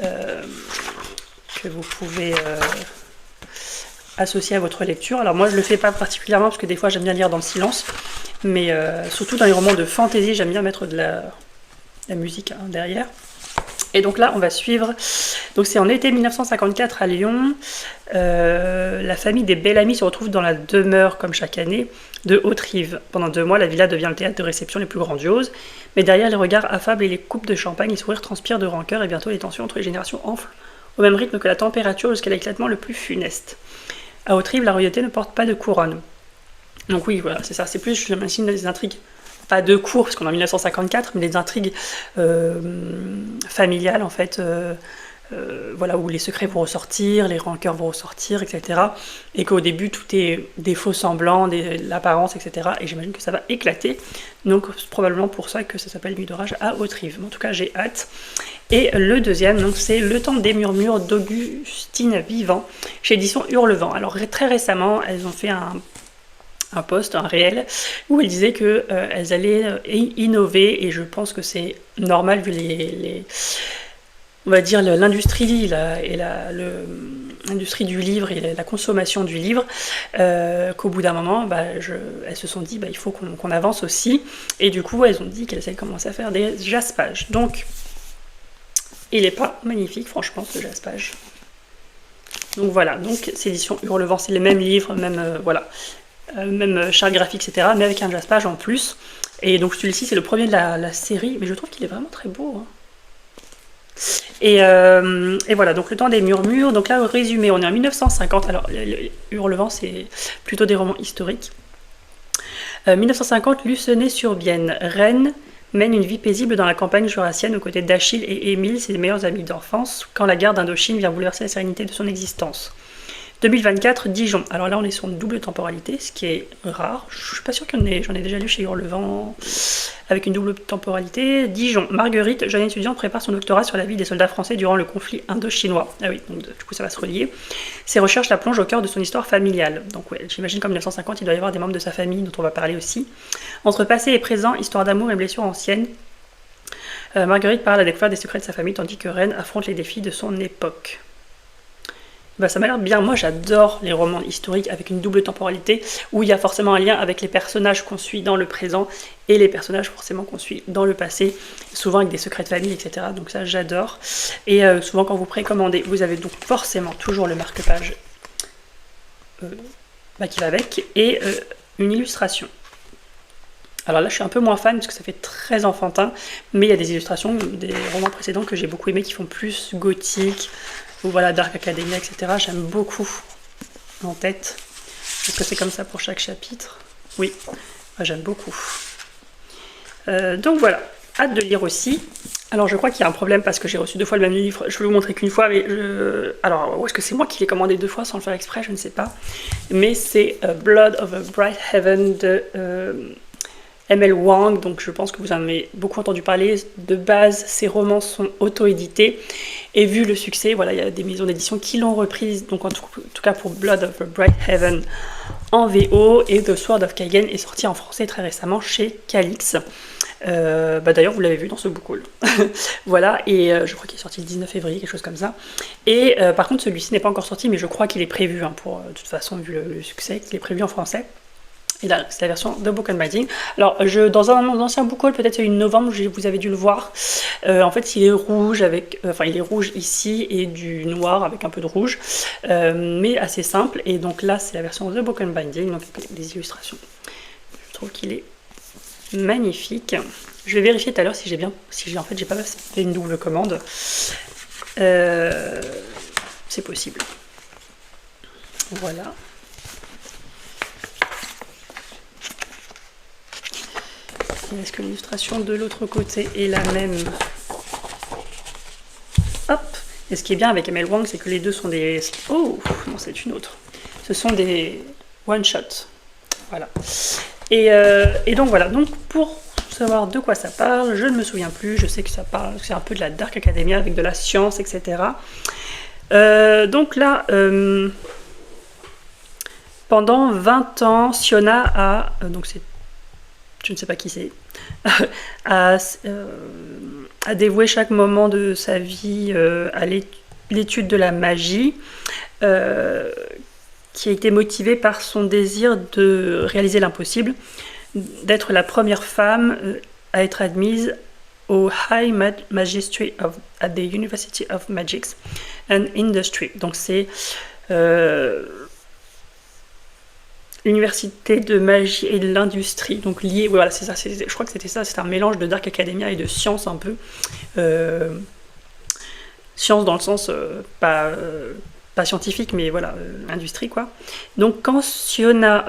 que vous pouvez associer à votre lecture. Alors moi, je le fais pas particulièrement parce que des fois, j'aime bien lire dans le silence. Mais surtout dans les romans de fantasy, j'aime bien mettre de la musique derrière. Et donc là, on va suivre. Donc c'est en été 1954 à Lyon. La famille des Bellamy se retrouve dans la demeure, comme chaque année, de Haute-Rive. Pendant 2 mois, la villa devient le théâtre de réception les plus grandioses. Mais derrière les regards affables et les coupes de champagne, les sourires transpirent de rancœur et bientôt les tensions entre les générations enflent au même rythme que la température jusqu'à l'éclatement le plus funeste. À Haute-Rive, la royauté ne porte pas de couronne. Donc oui, voilà, c'est ça. C'est plus, je m'imagine, des intrigues. Pas de cours, parce qu'on est en 1954, mais des intrigues familiales, en fait, voilà, où les secrets vont ressortir, les rancœurs vont ressortir, etc. Et qu'au début, tout est des faux semblants, l'apparence, etc. Et j'imagine que ça va éclater. Donc, c'est probablement pour ça que ça s'appelle Nuit d'orage à Haute-Rive. En tout cas, j'ai hâte. Et le deuxième, donc, c'est Le temps des murmures d'Augustine Vivant, chez édition Hurlevent. Alors, très récemment, elles ont fait un post, un réel, où elles disaient qu'elles allaient innover, et je pense que c'est normal vu on va dire l'industrie l'industrie du livre et la consommation du livre, qu'au bout d'un moment, elles se sont dit il faut qu'on avance aussi, et du coup elles ont dit qu'elles allaient commencer à faire des jaspages. Donc il n'est pas magnifique franchement ce jaspage. Donc voilà, donc c'est édition Hurlevent, c'est les mêmes livres, même charte graphique, etc., mais avec un jaspage en plus. Et donc celui-ci, c'est le premier de la série, mais je trouve qu'il est vraiment très beau. Et voilà, donc le temps des murmures. Donc là, au résumé, on est en 1950. Alors, Hurlevent, c'est plutôt des romans historiques. 1950, Lucenay-sur-Bienne. Rennes mène une vie paisible dans la campagne jurassienne aux côtés d'Achille et Émile, ses meilleurs amis d'enfance, quand la guerre d'Indochine vient bouleverser la sérénité de son existence. 2024, Dijon. Alors là, on est sur une double temporalité, ce qui est rare. Je suis pas sûre j'en ai déjà lu chez Hurlevent avec une double temporalité. Dijon. Marguerite, jeune étudiante, prépare son doctorat sur la vie des soldats français durant le conflit indo-chinois. Ah oui, donc du coup, ça va se relier. Ses recherches la plongent au cœur de son histoire familiale. Donc ouais, j'imagine qu'en 1950, il doit y avoir des membres de sa famille dont on va parler aussi. Entre passé et présent, histoire d'amour et blessures anciennes, Marguerite parle à découvrir des secrets de sa famille, tandis que Rennes affronte les défis de son époque. Bah, ça m'a l'air bien. Moi, j'adore les romans historiques avec une double temporalité où il y a forcément un lien avec les personnages qu'on suit dans le présent et les personnages forcément qu'on suit dans le passé, souvent avec des secrets de famille, etc. Donc ça, j'adore. Et souvent, quand vous précommandez, vous avez donc forcément toujours le marque-page qui va avec et une illustration. Alors là, je suis un peu moins fan parce que ça fait très enfantin, mais il y a des illustrations des romans précédents que j'ai beaucoup aimés qui font plus gothique, ou voilà, Dark Academia, etc. J'aime beaucoup en tête. Est-ce que c'est comme ça pour chaque chapitre? Oui, j'aime beaucoup. Donc voilà, hâte de lire aussi. Alors je crois qu'il y a un problème parce que j'ai reçu 2 fois le même livre. Je vais vous montrer qu'une fois, mais alors est-ce que c'est moi qui l'ai commandé 2 fois sans le faire exprès? Je ne sais pas. Mais c'est Blood of a Bright Heaven de M.L. Wang, donc je pense que vous en avez beaucoup entendu parler. De base, ces romans sont auto-édités. Et vu le succès, voilà, il y a des maisons d'édition qui l'ont reprise, donc en tout cas pour Blood of a Bright Heaven en VO, et The Sword of Kagen est sorti en français très récemment chez Calix. D'ailleurs, vous l'avez vu dans ce book haul. Voilà, et je crois qu'il est sorti le 19 février, quelque chose comme ça. Et par contre, celui-ci n'est pas encore sorti, mais je crois qu'il est prévu, pour de toute façon, vu le succès, qu'il est prévu en français. Et là, c'est la version de Book and Binding. Alors, dans un ancien book haul, peut-être une novembre, vous avez dû le voir. En fait, il est rouge il est rouge ici et du noir avec un peu de rouge, mais assez simple. Et donc là, c'est la version de Book and Binding, donc avec les illustrations. Je trouve qu'il est magnifique. Je vais vérifier tout à l'heure si j'ai pas fait une double commande. C'est possible. Voilà. Est-ce que l'illustration de l'autre côté est la même? Hop. Et ce qui est bien avec M.L. Wang, c'est que les deux sont des... Oh, non, c'est une autre. Ce sont des one-shot. Voilà. Et donc voilà. Donc pour savoir de quoi ça parle, je ne me souviens plus. Je sais que ça parle, c'est un peu de la Dark Academia avec de la science, etc. Donc là, pendant 20 ans, Siona a... donc c'est... Je ne sais pas qui c'est, a dévoué chaque moment de sa vie à l'étude de la magie, qui a été motivée par son désir de réaliser l'impossible, d'être la première femme à être admise au High Magistracy at the University of Magic and Industry. Donc c'est l'université de magie et de l'industrie, donc lié, voilà, c'est ça, je crois que c'était ça, c'est un mélange de Dark Academia et de science un peu, science dans le sens pas scientifique, mais voilà, industrie quoi. Donc quand Siona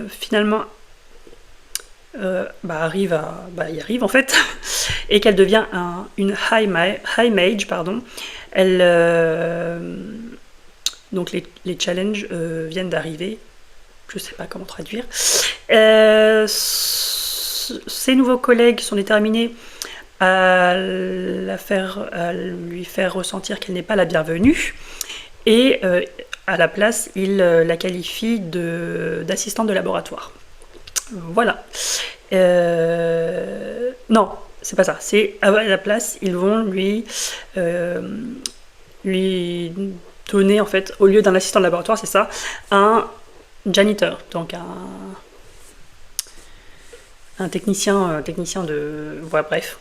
finalement y arrive en fait, et qu'elle devient une high mage, elle donc les challenges viennent d'arriver. Je ne sais pas comment traduire. Ses nouveaux collègues sont déterminés à lui faire ressentir qu'elle n'est pas la bienvenue. Et à la place, ils la qualifient d'assistante de laboratoire. Voilà. Non, c'est pas ça. C'est à la place, ils vont lui donner, en fait, au lieu d'un assistant de laboratoire, c'est ça, un janitor, donc un technicien de... Voilà, bref.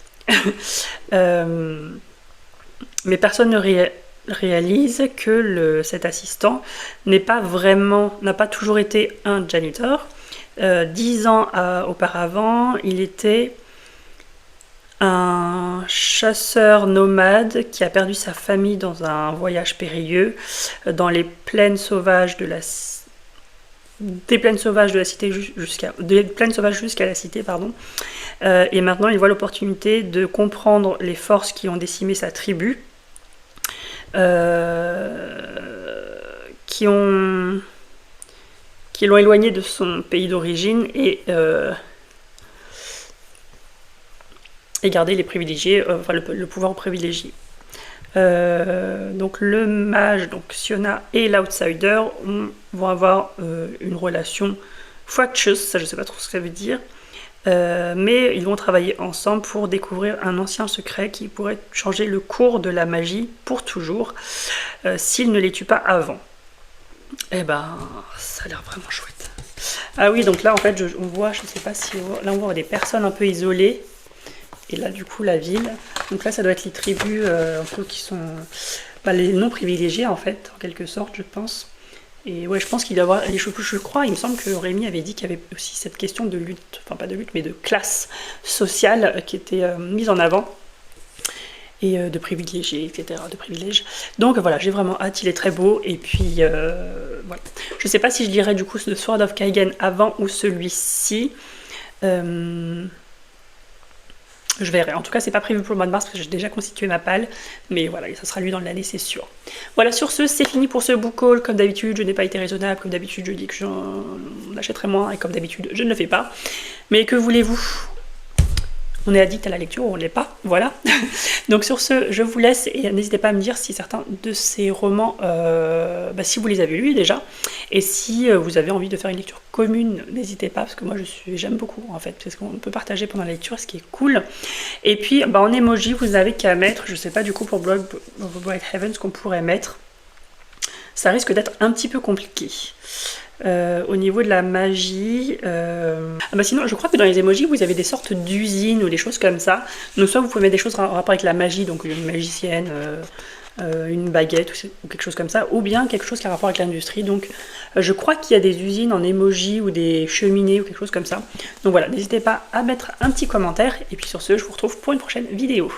Mais personne ne réalise que cet assistant n'a pas toujours été un janitor. 10 ans auparavant, il était un chasseur nomade qui a perdu sa famille dans un voyage périlleux dans les plaines sauvages de la des plaines sauvages de la cité jusqu'à la cité, pardon. Et maintenant il voit l'opportunité de comprendre les forces qui ont décimé sa tribu, qui l'ont éloigné de son pays d'origine et garder les privilégiés, le pouvoir privilégié. Donc le mage, donc Siona et l'outsider vont avoir une relation fractious, ça je sais pas trop ce que ça veut dire, mais ils vont travailler ensemble pour découvrir un ancien secret qui pourrait changer le cours de la magie pour toujours s'ils ne les tuent pas avant. Et ben ça a l'air vraiment chouette. Ah oui, donc là en fait on voit, je sais pas si là on voit des personnes un peu isolées. Et là du coup la ville, donc là ça doit être les tribus un peu qui sont les non privilégiés en fait, en quelque sorte je pense. Et ouais, je pense qu'il doit y avoir, je crois, il me semble que Rémi avait dit qu'il y avait aussi cette question de lutte, enfin pas de lutte mais de classe sociale qui était mise en avant. Et de privilégiés, etc., de privilèges. Donc voilà, j'ai vraiment hâte, il est très beau, et puis voilà. Je sais pas si je lirai du coup The Sword of Kaigen avant ou celui-ci. Je verrai. En tout cas, c'est pas prévu pour le mois de mars parce que j'ai déjà constitué ma palle. Mais voilà, ça sera lui dans l'année, c'est sûr. Voilà, sur ce, c'est fini pour ce book haul. Comme d'habitude, je n'ai pas été raisonnable. Comme d'habitude, je dis que j'en achèterai moins. Et comme d'habitude, je ne le fais pas. Mais que voulez-vous ? On est addict à la lecture ou on ne l'est pas, voilà. Donc sur ce, je vous laisse et n'hésitez pas à me dire si certains de ces romans, si vous les avez lus déjà, et si vous avez envie de faire une lecture commune, n'hésitez pas, parce que moi j'aime beaucoup en fait, parce qu'on peut partager pendant la lecture, ce qui est cool. Et puis en emoji, vous n'avez qu'à mettre, je sais pas du coup pour Bright Heaven ce qu'on pourrait mettre, ça risque d'être un petit peu compliqué. Au niveau de la magie, sinon je crois que dans les emojis vous avez des sortes d'usines ou des choses comme ça, donc soit vous pouvez mettre des choses en rapport avec la magie, donc une magicienne, une baguette ou quelque chose comme ça, ou bien quelque chose qui a rapport avec l'industrie, donc je crois qu'il y a des usines en emoji ou des cheminées ou quelque chose comme ça, donc voilà, n'hésitez pas à mettre un petit commentaire, et puis sur ce je vous retrouve pour une prochaine vidéo.